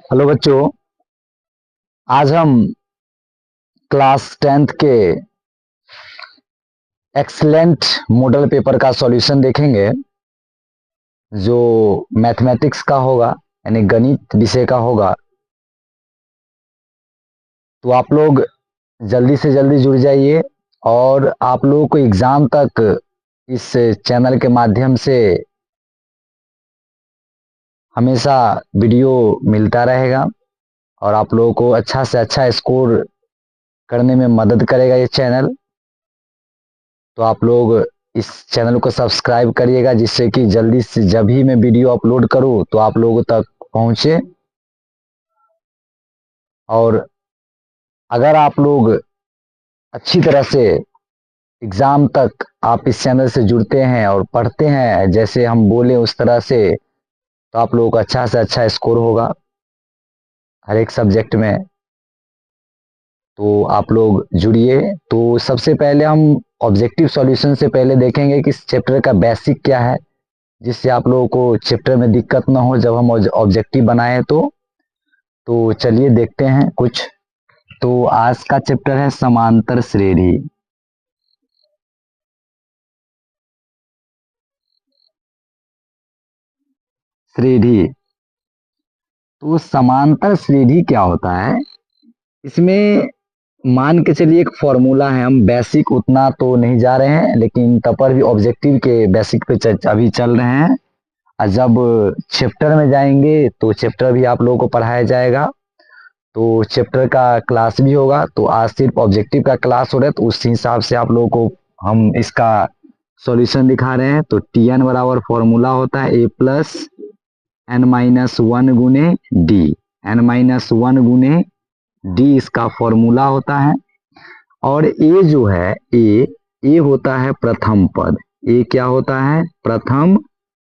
Hello बच्चों। आज हम क्लास 10th के एक्सीलेंट मॉडल पेपर का सॉल्यूशन देखेंगे जो मैथमेटिक्स का होगा, यानी गणित विषय का होगा। तो आप लोग जल्दी से जल्दी जुड़ जाइए और आप लोगों को एग्जाम तक इस चैनल के माध्यम से हमेशा वीडियो मिलता रहेगा और आप लोगों को अच्छा से अच्छा स्कोर करने में मदद करेगा ये चैनल। तो आप लोग इस चैनल को सब्सक्राइब करिएगा जिससे कि जल्दी से जब भी मैं वीडियो अपलोड करूं तो आप लोगों तक पहुंचे। और अगर आप लोग अच्छी तरह से एग्जाम तक आप इस चैनल से जुड़ते हैं और पढ़ते हैं जैसे हम बोले उस तरह से, तो आप लोगों को अच्छा से अच्छा स्कोर होगा हर एक सब्जेक्ट में। तो आप लोग जुड़िए। तो सबसे पहले हम ऑब्जेक्टिव सॉल्यूशन से पहले देखेंगे कि इस चैप्टर का बेसिक क्या है, जिससे आप लोगों को चैप्टर में दिक्कत ना हो जब हम ऑब्जेक्टिव बनाए। तो चलिए देखते हैं कुछ। तो आज का चैप्टर है समांतर श्रेणी। श्रेणी, तो समांतर श्रेणी क्या होता है? इसमें मान के चलिए एक फॉर्मूला है। हम बेसिक उतना तो नहीं जा रहे हैं लेकिन तब पर भी ऑब्जेक्टिव के बेसिक पे चर्चा अभी चल रहे हैं। और जब चैप्टर में जाएंगे तो चैप्टर भी आप लोगों को पढ़ाया जाएगा। तो चैप्टर का क्लास भी होगा। तो आज सिर्फ ऑब्जेक्टिव का क्लास हो रहा है तो उस हिसाब से आप लोगों को हम इसका सॉल्यूशन दिखा रहे हैं। तो टी एन बराबर फॉर्मूला होता है ए प्लस एन माइनस वन गुने डी। एन माइनस वन गुने डी इसका फॉर्मूला होता है। और ए जो है ए होता है प्रथम पद। ए क्या होता है? प्रथम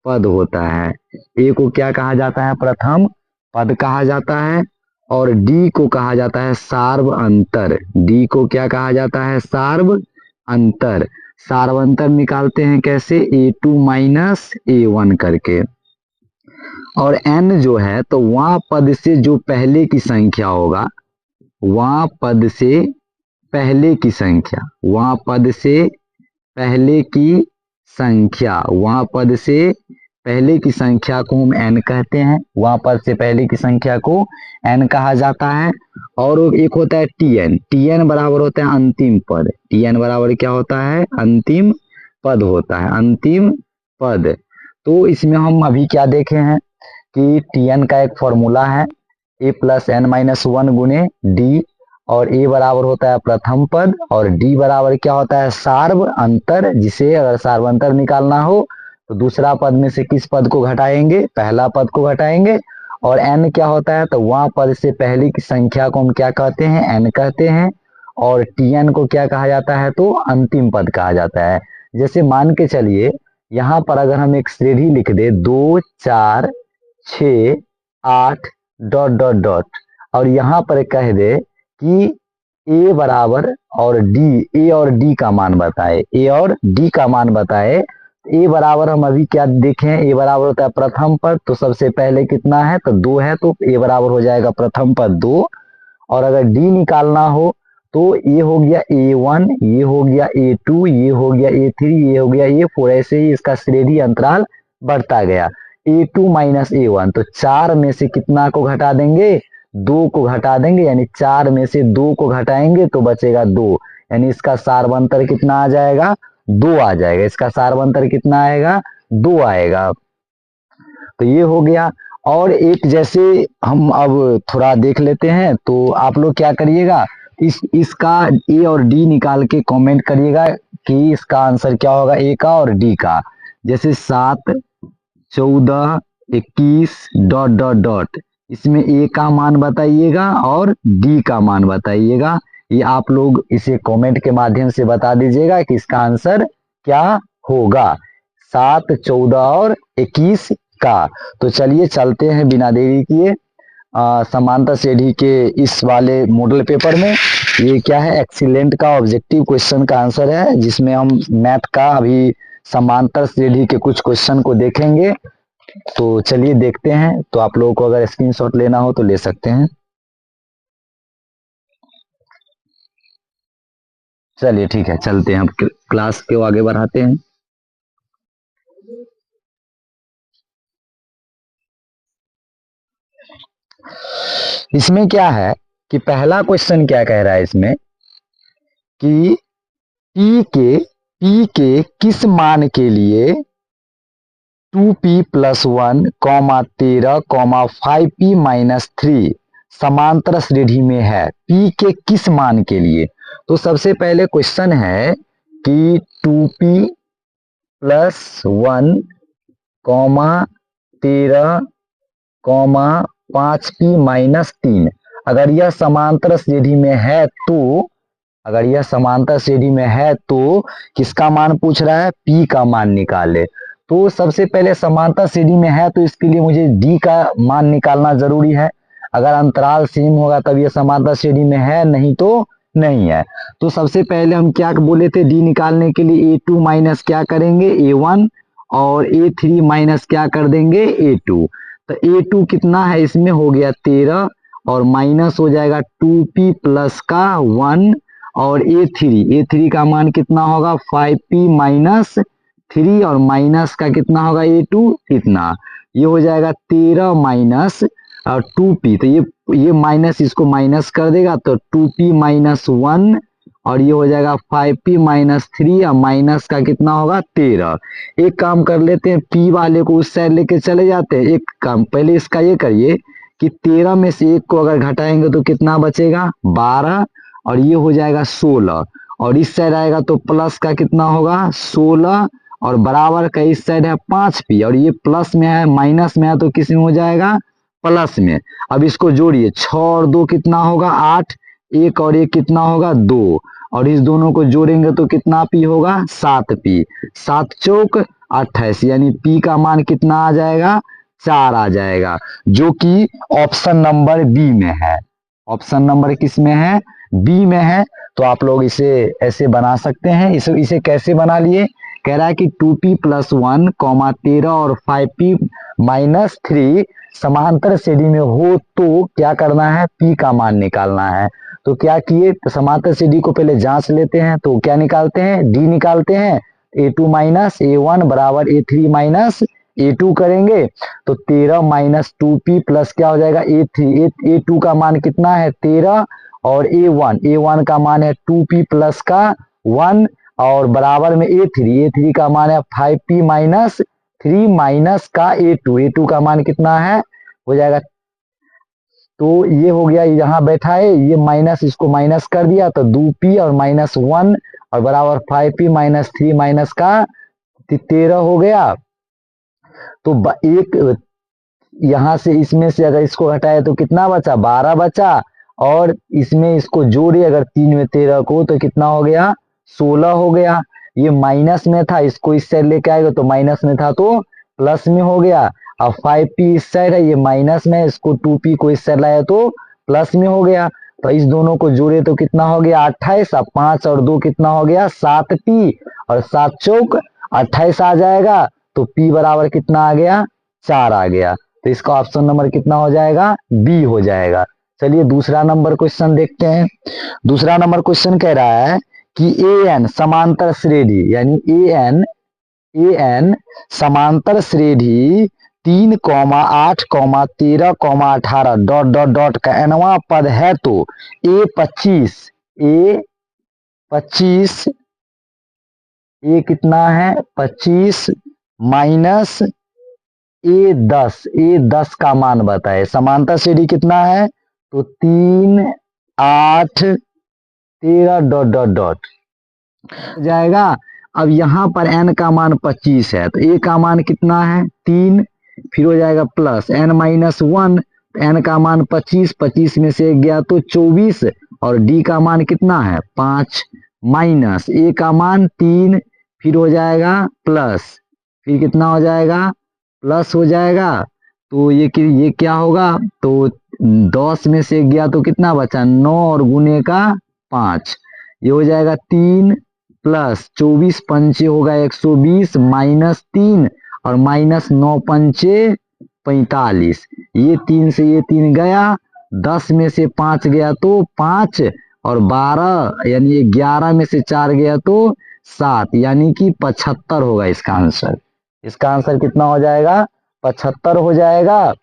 पद होता है। ए को क्या कहा जाता है? प्रथम पद कहा जाता है। और डी को कहा जाता है सार्व अंतर। डी को क्या कहा जाता है? सार्व अंतर। सार्व अंतर निकालते हैं कैसे? A2 माइनस A1 करके। और n जो है तो वहां पद से जो पहले की संख्या होगा, वहां पद से पहले की संख्या, वहां पद से पहले की संख्या, वहां पद से पहले की संख्या को हम n कहते हैं। वहां पद से पहले की संख्या को n कहा जाता है। और एक होता है tn। tn बराबर होता है अंतिम पद। tn बराबर क्या होता है? अंतिम पद होता है। अंतिम पद। तो इसमें हम अभी क्या देखे हैं कि tn का एक फॉर्मूला है ए प्लस एन माइनस वन गुने डी। और ए बराबर होता है प्रथम पद और डी बराबर क्या होता है? सार्व अंतर। जिसे अगर सार्व अंतर निकालना हो तो दूसरा पद में से किस पद को घटाएंगे? पहला पद को घटाएंगे। और n क्या होता है? तो वहां पद से पहले की संख्या को हम क्या कहते हैं? n कहते हैं। और tn को क्या कहा जाता है? तो अंतिम पद कहा जाता है। जैसे मान के चलिए यहां पर अगर हम एक श्रेणी लिख दे 2 4 6 8 डॉट डॉट डॉट, और यहाँ पर कह दे कि ए बराबर और डी, ए और डी का मान बताए, ए और डी का मान बताए। ए बराबर हम अभी क्या देखें? ए बराबर होता है प्रथम पद। तो सबसे पहले कितना है? तो 2 है। तो ए बराबर हो जाएगा प्रथम पद 2। और अगर डी निकालना हो तो ये हो गया A1, ये हो गया A2, ये हो गया A3, ये हो गया A4। ऐसे ही इसका श्रेणी अंतराल बढ़ता गया। A2 माइनस A1, तो 4 में से कितना को घटा देंगे? 2 को घटा देंगे। यानी 4 में से 2 को घटाएंगे तो बचेगा 2। यानी इसका सार्वंतर कितना आ जाएगा? 2 आ जाएगा। इसका सार्वंतर कितना आएगा? 2 आएगा। तो ये हो गया। और एक जैसे हम अब थोड़ा देख लेते हैं। तो आप लोग क्या करिएगा, इसका ए और डी निकाल के कमेंट करिएगा कि इसका आंसर क्या होगा ए का और डी का। जैसे 7 14 21 डॉट डॉट डॉट, इसमें ए का मान बताइएगा और डी का मान बताइएगा। ये आप लोग इसे कमेंट के माध्यम से बता दीजिएगा कि इसका आंसर क्या होगा, 7 14 और 21 का। तो चलिए चलते हैं बिना देरी किए समांतर श्रेणी के इस वाले मॉडल पेपर में। ये क्या है? एक्सीलेंट का ऑब्जेक्टिव क्वेश्चन का आंसर है, जिसमें हम मैथ का अभी समांतर श्रेणी के कुछ क्वेश्चन को देखेंगे। तो चलिए देखते हैं। तो आप लोगों को अगर स्क्रीनशॉट लेना हो तो ले सकते हैं। चलिए ठीक है, चलते हैं, हम क्लास को आगे बढ़ाते हैं। इसमें क्या है कि पहला क्वेश्चन क्या कह रहा है इसमें कि पी के किस मान के लिए 2p+1, 13, 5p-3 समांतर श्रेणी में है। p के किस मान के लिए? तो सबसे पहले क्वेश्चन है कि 2p+1, 13, 5p-3 अगर यह समांतर श्रेणी में है तो किसका मान पूछ रहा है? p का मान निकाले। तो सबसे पहले समांतर श्रेणी में है तो इसके लिए मुझे d का मान निकालना जरूरी है। अगर अंतराल सेम होगा तब यह समांतर श्रेणी में है, नहीं तो नहीं है। तो सबसे पहले हम क्या बोले थे? d निकालने के लिए a2 माइनस क्या करेंगे? a1 और a3 माइनस क्या कर देंगे? a2। तो a2 कितना है इसमें? हो गया 13 और माइनस हो जाएगा 2p प्लस का 1 और a3 का मान कितना होगा? 5p-3 और माइनस का कितना होगा? a2 इतना। ये हो जाएगा 13 माइनस और 2p, तो ये माइनस इसको माइनस कर देगा तो 2p-1 और ये हो जाएगा 5p-3 और माइनस का कितना होगा? 13। एक काम कर लेते हैं, p वाले को उस साइड लेके चले जाते हैं। एक काम पहले इसका ये करिए कि 13 में से 1 को अगर घटाएंगे तो कितना बचेगा? 12 और ये हो जाएगा 16 और इस साइड आएगा तो प्लस का कितना होगा? 16 और बराबर का इस साइड है 5p और ये प्लस में है, माइनस में है तो किस में हो जाएगा? प्लस में। अब इसको जोड़िए, 6 और 2 कितना होगा? 8, 1 और 1 कितना होगा? 2 और इस दोनों को जोड़ेंगे तो कितना p होगा? 7p। 7 चौक 28 यानी p का मान कितना आ जाएगा? 4 आ जाएगा, जो कि ऑप्शन नंबर बी में है। ऑप्शन नंबर किस में है? बी में है। तो आप लोग इसे ऐसे बना सकते हैं। इसे कैसे बना लिए? कह रहा है कि 2p+1, 13 और 5p-3 समांतर श्रेणी में हो तो क्या करना है? p का मान निकालना है। तो क्या किए? तो समांतर श्रेणी को पहले जांच लेते हैं। तो क्या निकालते हैं? d निकालते हैं। a2 माइनस a1 बराबर a3 माइनस a2 करेंगे तो 13 माइनस 2p प्लस क्या हो जाएगा? a3। a2 का मान कितना है? 13 और a1 का मान है 2p प्लस का 1 और बराबर में a3 का मान है 5p-3 माइनस का a2 का मान कितना है? हो जाएगा। तो ये हो गया, यहाँ बैठा है ये माइनस, इसको माइनस कर दिया तो 2p और -1 और बराबर 5p-3 माइनस का 13 हो गया। तो एक यहां से इसमें से अगर इसको हटाए तो कितना बचा? 12 बचा और इसमें इसको जोड़े अगर 3 में 13 को तो कितना हो गया? 16 हो गया। ये माइनस में था, इसको इस साइड लेके आएगा तो माइनस में था तो प्लस में हो गया। अब 5p इस साइड है, ये माइनस में, इसको 2p को इस साइड लाया तो प्लस में हो गया। तो इस दोनों को जोड़े तो कितना हो गया? 28। अब 5 और 2 कितना हो गया? 7p और 7 चौक 28 आ जाएगा। तो p बराबर कितना आ गया? 4 आ गया। तो इसका ऑप्शन नंबर कितना हो जाएगा? बी हो जाएगा। चलिए दूसरा नंबर क्वेश्चन देखते हैं। दूसरा नंबर क्वेश्चन कह रहा है कि an समांतर श्रेणी यानी an समांतर श्रेणी 3, 8, 13, 18 डॉट डॉट डॉट का nवां पद है तो a25 ए कितना है? 25 माइनस ए10 का मान बताए। समांतर श्रेणी कितना है? तो 3, 8, 13 डॉट डॉट डॉट जाएगा। अब यहाँ पर n का मान 25 है तो a का मान कितना है? 3, फिर हो जाएगा प्लस n-1, n का मान 25, 25 में से 1 गया तो 24 और d का मान कितना है? 5 माइनस a का मान 3, फिर हो जाएगा प्लस, फिर कितना हो जाएगा? प्लस हो जाएगा। तो ये क्या होगा? तो 10 में से 1 गया तो कितना बचा? 9 और गुने का 5, ये हो जाएगा 3 प्लस 24 पंचे होगा 120 माइनस 3 और माइनस 9×5 = 45। ये 3 से ये 3 गया, 10 में से 5 गया तो 5, और 12 यानी 11 में से 4 गया तो 7, यानी कि 75 होगा इसका आंसर। इसका आंसर कितना हो जाएगा? 75 हो जाएगा।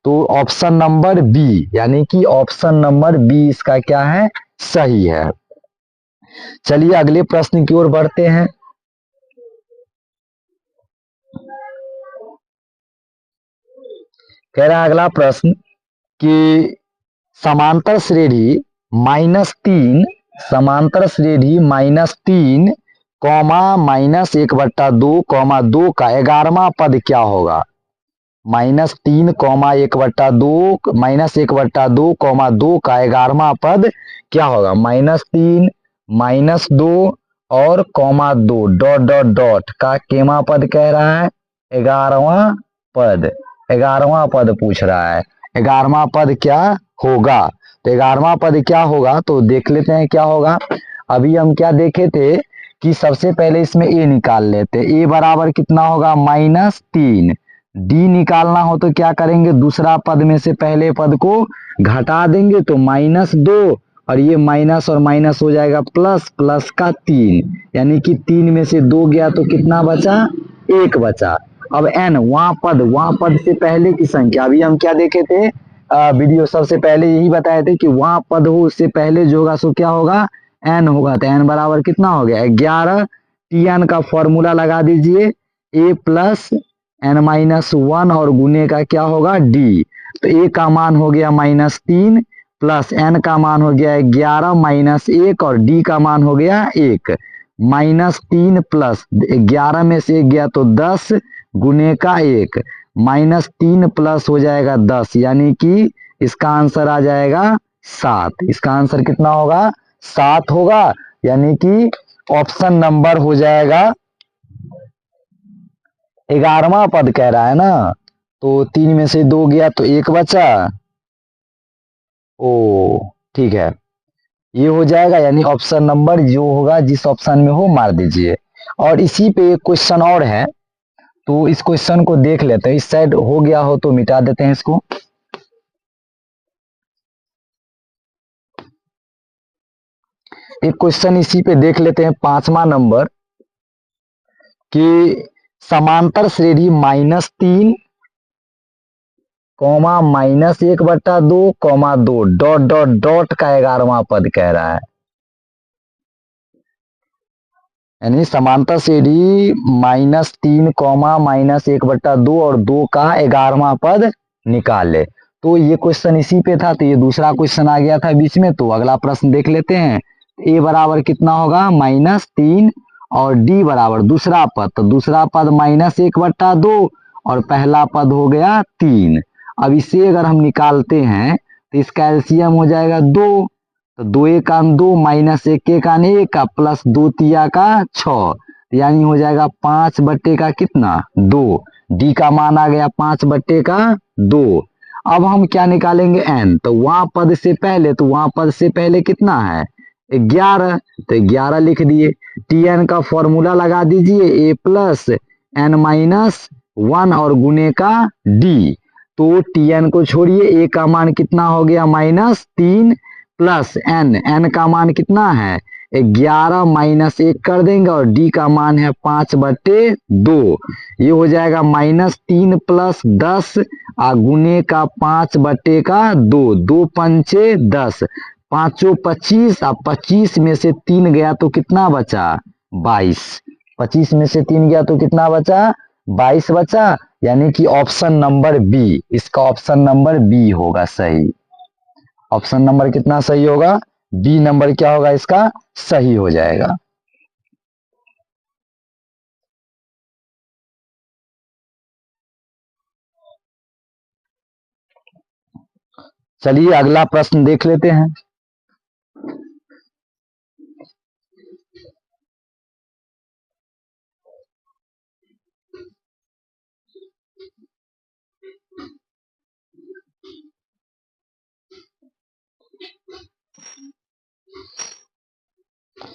तो ऑप्शन नंबर बी, यानी कि ऑप्शन नंबर बी इसका क्या है? सही है। चलिए अगले प्रश्न की ओर बढ़ते हैं। कह रहा है अगला प्रश्न कि समांतर श्रेणी -3, समांतर श्रेणी -3, -1/2, 2 का 11वां पद क्या होगा? -3, 1/2, -1/2, 2 का 11वां पद क्या होगा? -3, -2 और -2 डॉट डॉट डॉट का केमा पद कह रहा है? 11वां पद, 11वां पद पूछ रहा है। 11वां पद क्या होगा? तो 11वां पद क्या होगा तो देख लेते हैं क्या होगा। अभी हम क्या देखे थे कि सबसे पहले इसमें ए निकाल लेते। ए बराबर कितना होगा? -3। डी निकालना हो तो क्या करेंगे? दूसरा पद में से पहले पद को घटा देंगे तो -2, और ये माइनस और माइनस हो जाएगा प्लस, प्लस का 3, यानी कि 3 में से 2 गया तो कितना बचा? 1 बचा। अब n वहां पद से पहले की संख्या, अभी हम क्या देखे थे वीडियो सबसे पहले यही बताए थे कि वहां पद हो उससे पहले जो होगा सो क्या होगा? n होगा। तो n बराबर कितना हो गया? 11। tn का फॉर्मूला लगा दीजिए, a प्लस n-1 और गुने का क्या होगा? d। तो a का मान हो गया -3, प्लस n का मान हो गया 11 -1, और d का मान हो गया 1। -3 प्लस 11 में से 1 गया तो 10 गुने का 1, -3 प्लस हो जाएगा 10, यानी कि इसका आंसर आ जाएगा 7। इसका आंसर कितना होगा? 7 होगा, यानी कि ऑप्शन नंबर हो जाएगा 11वां पद कह रहा है ना, तो 3 में से 2 गया तो 1 बचा। ओ ठीक है, ये हो जाएगा, यानी ऑप्शन नंबर जो होगा जिस ऑप्शन में हो मार दीजिए। और इसी पे एक क्वेश्चन और है, तो इस क्वेश्चन को देख लेते हैं। इस साइड हो गया हो तो मिटा देते हैं इसको। एक क्वेश्चन इसी पे देख लेते हैं, 5वां नंबर, कि समांतर श्रेणी -3, -1/2, 2 डॉट डॉट डॉट का 11वां पद कह रहा है। यानी समांतर श्रेणी -3, -1/2 और 2 का 11वां पद निकाले। तो ये क्वेश्चन इसी पे था, तो ये दूसरा क्वेश्चन आ गया था बीच में। तो अगला प्रश्न देख लेते हैं। ए बराबर कितना होगा? -3, और डी बराबर दूसरा पद, तो दूसरा पद -1/2 और पहला पद हो गया 3। अब इसे अगर हम निकालते हैं तो इसका एलसीएम हो जाएगा 2। तो 2 का 2, -1 का 1 का, प्लस 2 तिया का 6, यानी हो जाएगा 5 का कितना? 2। डी का मान आ गया 5/2। अब हम क्या निकालेंगे? एन। तो वहां पद से पहले, तो वहां पद से पहले कितना है? 11, तो 11 लिख दिए। टी एन का फॉर्मूला लगा दीजिए, ए प्लस n-1 और गुने का डी। तो टी एन को छोड़िए, ए का मान कितना हो गया? -3, प्लस एन, एन का मान कितना है? 11 -1 कर देंगे, और डी का मान है 5/2। ये हो जाएगा -3 प्लस 10 गुने का 5/2, 2 पंचे 10, 5 25, 25 में से 3 गया तो कितना बचा? 22। 25 में से 3 गया तो कितना बचा? 22 बचा, यानी कि ऑप्शन नंबर बी, इसका ऑप्शन नंबर बी होगा सही। ऑप्शन नंबर कितना सही होगा? बी नंबर क्या होगा इसका? सही हो जाएगा। चलिए अगला प्रश्न देख लेते हैं।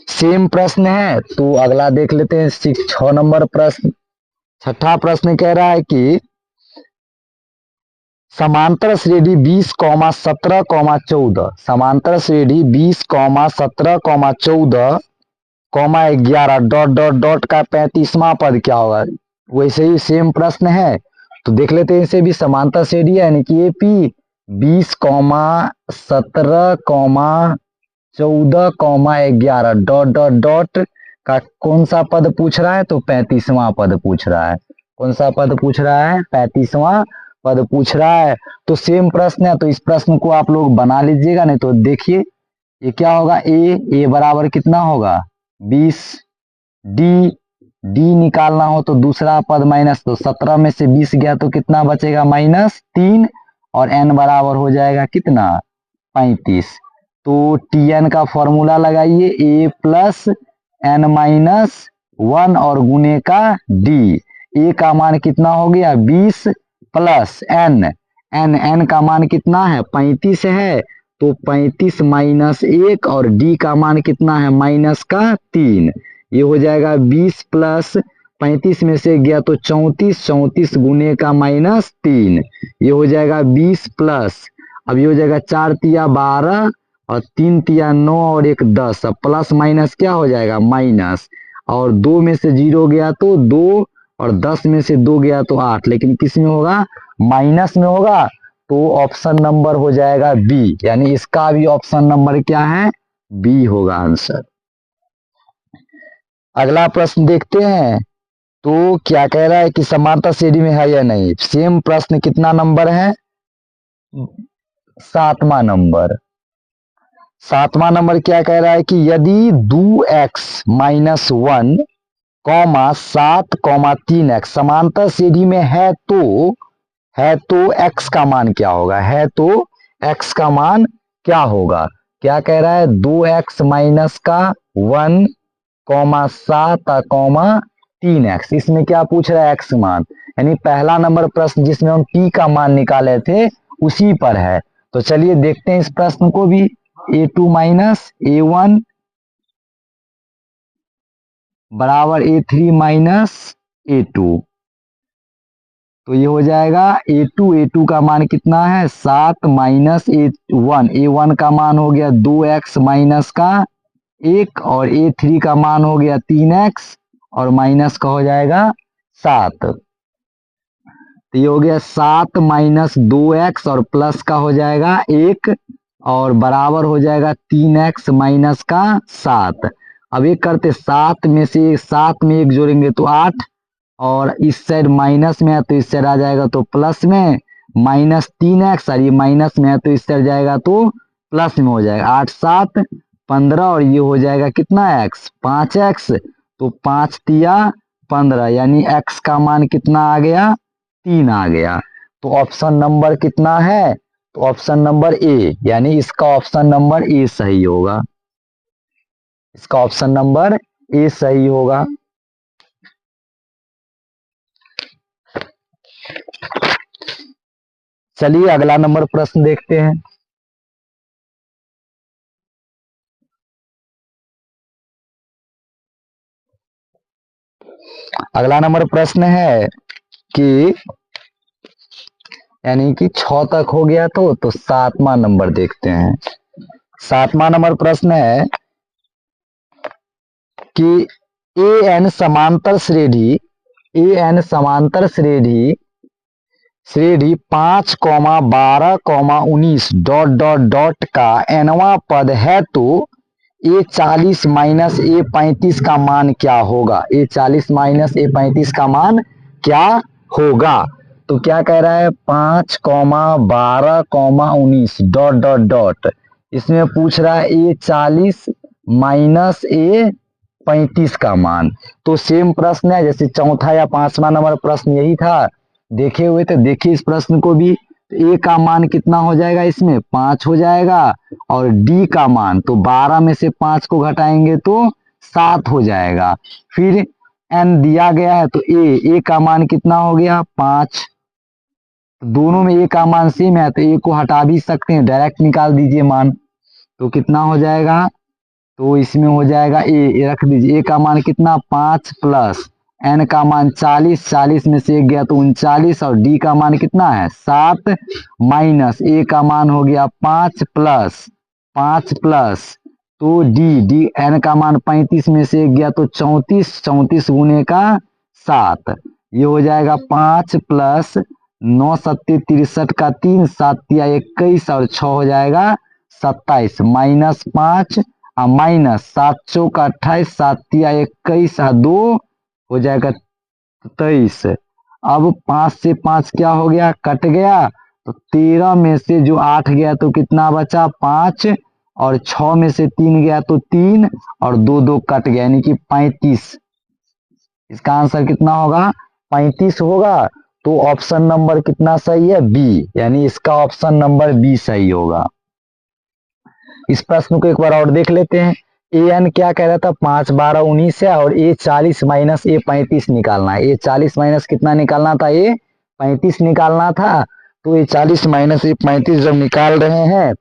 सेम प्रश्न है, तो अगला देख लेते हैं 6 नंबर प्रश्न। छठा प्रश्न कह रहा है कि समांतर श्रेणी 20, 17, 14, समांतर श्रेणी 20, 17, 14, 11 डॉट डॉट डॉट का 35वां पद क्या होगा। वैसे ही सेम प्रश्न है, तो देख लेते हैं इसे भी। समांतर श्रेणी है यानी कि एपी 20, 17, 14, 11 डॉट डॉट डॉट का कौन सा पद पूछ रहा है, तो 35वां पद पूछ रहा है। कौन सा पद पूछ रहा है, 35वां पद पूछ रहा है। तो सेम प्रश्न है, तो इस प्रश्न को आप लोग बना लीजिएगा। नहीं तो देखिए ये क्या होगा, ए बराबर कितना होगा 20, डी निकालना हो तो दूसरा पद माइनस, तो 17 में से 20 गया तो कितना बचेगा -3, और एन बराबर हो जाएगा कितना 35। तो Tn का फॉर्मूला लगाइए, ए प्लस एन माइनस 1 और गुने का डी। ए का मान कितना हो गया 20 प्लस एन का मान कितना है 35 है, तो 35 माइनस 1, और डी का मान कितना है -3। ये हो जाएगा 20 प्लस 35 में से गया तो 34, 34 गुने का -3, ये हो जाएगा 20 प्लस, अब ये हो जाएगा 4 तिया 12 और 3 तिया 9 और 1 10, अब प्लस माइनस क्या हो जाएगा माइनस, और 2 में से 0 गया तो 2, और 10 में से 2 गया तो 8, लेकिन किस में होगा माइनस में होगा, तो ऑप्शन नंबर हो जाएगा बी, यानी इसका भी ऑप्शन नंबर क्या है बी होगा आंसर। अगला प्रश्न देखते हैं, तो क्या कह रहा है कि समांतर श्रेणी में है या नहीं। सेम प्रश्न कितना नंबर है 7वां नंबर। 7वां नंबर क्या कह रहा है कि यदि 2x माइनस 1, 7, 3x समांतर श्रेणी में है तो x का मान क्या होगा, है तो x का मान क्या होगा। क्या कह रहा है 2x माइनस का 1, 7, 3x, इसमें क्या पूछ रहा है x मान, यानी पहला नंबर प्रश्न जिसमें हम p का मान निकाले थे उसी पर है। तो चलिए देखते हैं इस प्रश्न को भी। a2 माइनस a1 बराबर a3 माइनस a2, तो ये हो जाएगा a2 का मान कितना है 7 माइनस a1 का मान हो गया 2x माइनस का 1, और a3 का मान हो गया 3x, और माइनस का हो जाएगा 7, तो ये हो गया 7 माइनस 2x और प्लस का हो जाएगा 1, और बराबर हो जाएगा 3x माइनस का 7। अब ये करते 7 में से 7 में 1 जोड़ेंगे तो 8, और इस साइड माइनस में है तो इस साइड आ जाएगा तो प्लस में, -3x, और ये माइनस में है तो इस साइड जाएगा तो प्लस में हो जाएगा 8, 7, 15, और ये हो जाएगा कितना x 5x, तो 5 तिया 15, यानी x का मान कितना आ गया 3 आ गया। तो ऑप्शन नंबर कितना है, तो ऑप्शन नंबर ए, यानी इसका ऑप्शन नंबर ए सही होगा, इसका ऑप्शन नंबर ए सही होगा। चलिए अगला नंबर प्रश्न देखते हैं। अगला नंबर प्रश्न है कि यानी कि 6 तक हो गया तो 7वां नंबर देखते हैं। 7वां नंबर प्रश्न है कि एन समांतर श्रेणी 5, 12, 19 डॉट डॉट डॉट का nवां पद है तो A40 माइनस A35 का मान क्या होगा, A40 माइनस A35 का मान क्या होगा। तो क्या कह रहा है 5, 12, 19 डॉट डॉट डॉट, इसमें पूछ रहा है A40 माइनस A35 का मान। तो सेम प्रश्न है जैसे चौथा या 5वां नंबर प्रश्न यही था देखे हुए, तो देखिए इस प्रश्न को भी। ए का मान कितना हो जाएगा, इसमें 5 हो जाएगा, और डी का मान तो 12 में से 5 को घटाएंगे तो 7 हो जाएगा। फिर एन दिया गया है तो ए का मान कितना हो गया 5, दोनों में ए का मान सेम है तो ए को हटा भी सकते हैं, डायरेक्ट निकाल दीजिए मान, तो कितना हो जाएगा, तो इसमें हो जाएगा ए रख दीजिए, ए का मान कितना 5 प्लस n का मान 40, 40 में से 1 गया तो 39, और d का मान कितना है 7, माइनस a का मान हो गया 5 प्लस 5 प्लस, तो d n का मान 35 में से 1 गया तो 34, 34 गुने का 7, ये हो जाएगा 5 प्लस 9 सत्ते 63 का 3, 7 तिया 21, और 6 हो जाएगा 27, माइनस 5 माइनस 7 चौका 28, 7 तिया 21, 2 हो जाएगा 23। अब 5 से 5 क्या हो गया, कट गया, तो 13 में से जो 8 गया तो कितना बचा 5, और 6 में से 3 गया तो 3, और 2 2 कट गया, यानी कि 35। इसका आंसर कितना होगा 35 होगा। तो ऑप्शन नंबर कितना सही है, बी, यानी इसका ऑप्शन नंबर बी सही होगा। इस प्रश्न को एक बार और देख लेते हैं। ए एन क्या कह रहा था, 5 12 19 है, और ए 40 माइनस ए 35 निकालना है। ए 40 माइनस कितना निकालना था, ए 35 निकालना था। तो ए 40 माइनस ए 35 जब निकाल रहे हैं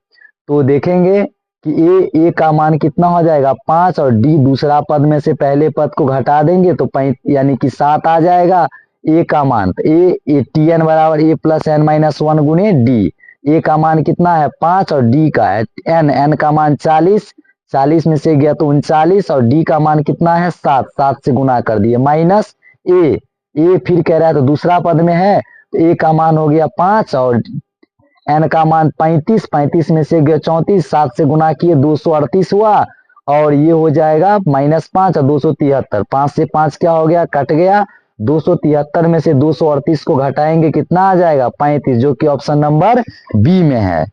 तो देखेंगे कि ए का मान कितना हो जाएगा 5, और डी दूसरा पद में से पहले पद को घटा देंगे तो यानी कि 7 आ जाएगा ए का मान। तो ए टी एन बराबर ए प्लस एन माइनस 1 गुने डी। ए का मान कितना है 5, और डी का है एन का मान 40, 40 में से गया तो 39, और डी का मान कितना है 7, 7 से गुना कर दिए, माइनस ए फिर कह रहा है तो दूसरा पद में है, तो ए का मान हो गया 5, और एन का मान 35, 35 में से गया 34, 7 से गुना किए 238 हुआ, और ये हो जाएगा -5 और 273, 5 से 5 क्या हो गया, कट गया, 273 में से 238 को घटाएंगे कितना आ जाएगा 35, जो कि ऑप्शन नंबर बी में है।